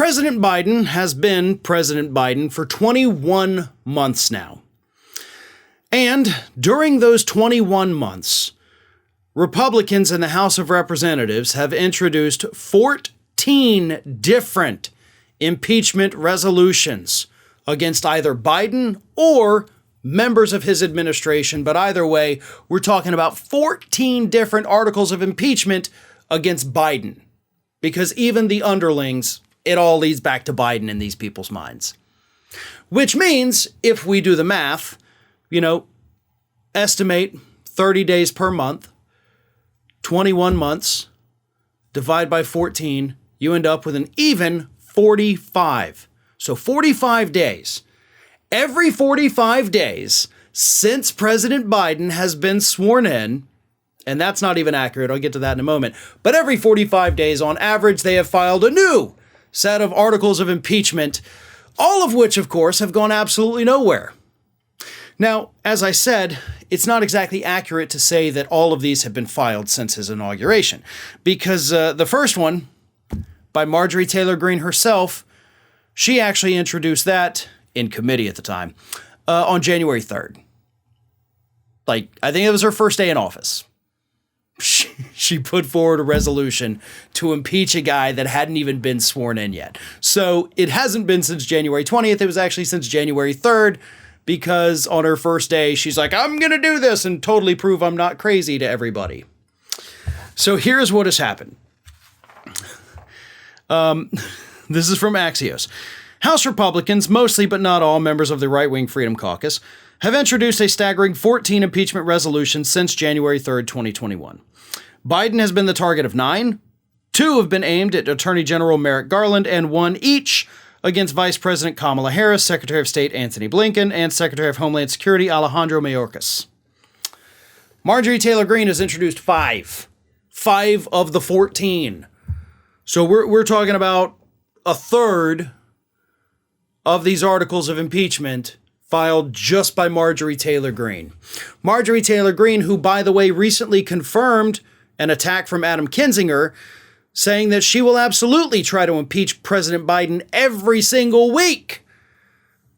President Biden has been President Biden for 21 months now. And during those 21 months, Republicans in the House of Representatives have introduced 14 different impeachment resolutions against either Biden or members of his administration. But either way, we're talking about 14 different articles of impeachment against Biden, because even the underlings, it all leads back to Biden in these people's minds. Which means, if we do the math, estimate 30 days per month, 21 months, divide by 14, you end up with an even 45. So 45 days. Every 45 days since President Biden has been sworn in, and that's not even accurate, I'll get to that in a moment, but every 45 days on average, they have filed a new set of articles of impeachment, all of which, of course, have gone absolutely nowhere. Now, as I said, it's not exactly accurate to say that all of these have been filed since his inauguration, because the first one, by Marjorie Taylor Greene herself, she actually introduced that in committee at the time, on January 3rd. I think it was her first day in office. She put forward a resolution to impeach a guy that hadn't even been sworn in yet. So it hasn't been since January 20th. It was actually since January 3rd, because on her first day, she's like, I'm going to do this and totally prove I'm not crazy to everybody. So here's what has happened. This is from Axios. House Republicans, mostly but not all members of the right-wing Freedom Caucus, have introduced a staggering 14 impeachment resolutions since January 3rd, 2021. Biden has been the target of 9. 2 have been aimed at Attorney General Merrick Garland, and 1 each against Vice President Kamala Harris, Secretary of State Antony Blinken, and Secretary of Homeland Security Alejandro Mayorkas. Marjorie Taylor Greene has introduced 5. 5 of the 14. So we're talking about a third of these articles of impeachment filed just by Marjorie Taylor Greene. Marjorie Taylor Greene, who, by the way, recently confirmed an attack from Adam Kinzinger, saying that she will absolutely try to impeach President Biden every single week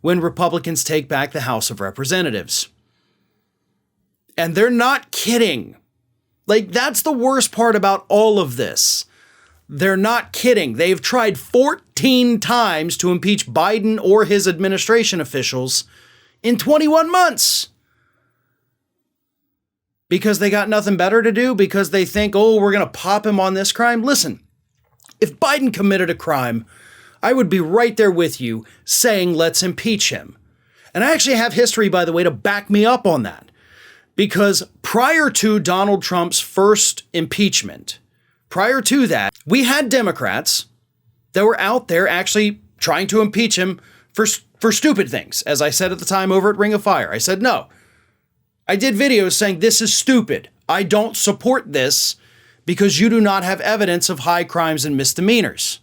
when Republicans take back the House of Representatives. And they're not kidding. That's the worst part about all of this. They're not kidding. They've tried 14 times to impeach Biden or his administration officials in 21 months. Because they got nothing better to do? Because they think, we're going to pop him on this crime? Listen, if Biden committed a crime, I would be right there with you saying, let's impeach him. And I actually have history, by the way, to back me up on that. Because prior to Donald Trump's first impeachment, prior to that, we had Democrats that were out there actually trying to impeach him for stupid things. As I said at the time over at Ring of Fire, I said, no. I did videos saying this is stupid. I don't support this because you do not have evidence of high crimes and misdemeanors.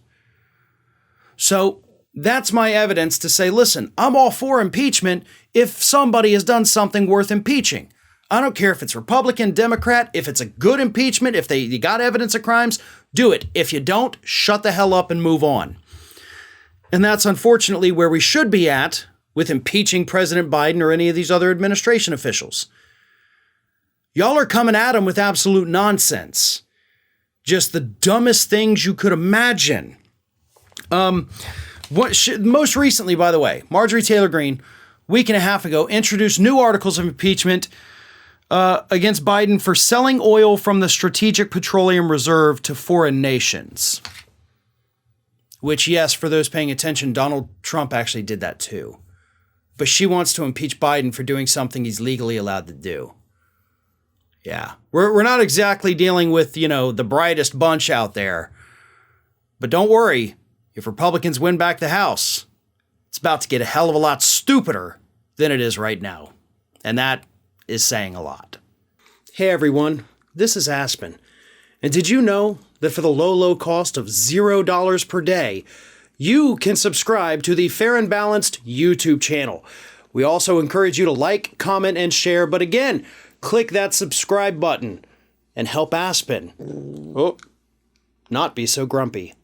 So that's my evidence to say, listen, I'm all for impeachment if somebody has done something worth impeaching. I don't care if it's Republican, Democrat, if it's a good impeachment, if you got evidence of crimes, do it. If you don't, shut the hell up and move on. And that's unfortunately where we should be at with impeaching President Biden or any of these other administration officials. Y'all are coming at them with absolute nonsense. Just the dumbest things you could imagine. Most recently, by the way, Marjorie Taylor Greene, week and a half ago, introduced new articles of impeachment against Biden for selling oil from the Strategic Petroleum Reserve to foreign nations. Which, yes, for those paying attention, Donald Trump actually did that too. But she wants to impeach Biden for doing something he's legally allowed to do. Yeah, we're not exactly dealing with, the brightest bunch out there. But don't worry, if Republicans win back the House, it's about to get a hell of a lot stupider than it is right now. And that is saying a lot. Hey everyone, this is Aspen. And did you know that for the low cost of $0 per day, you can subscribe to the Fair and Balanced YouTube channel. We also encourage you to like, comment, and share. But again, click that subscribe button and help Aspen not be so grumpy.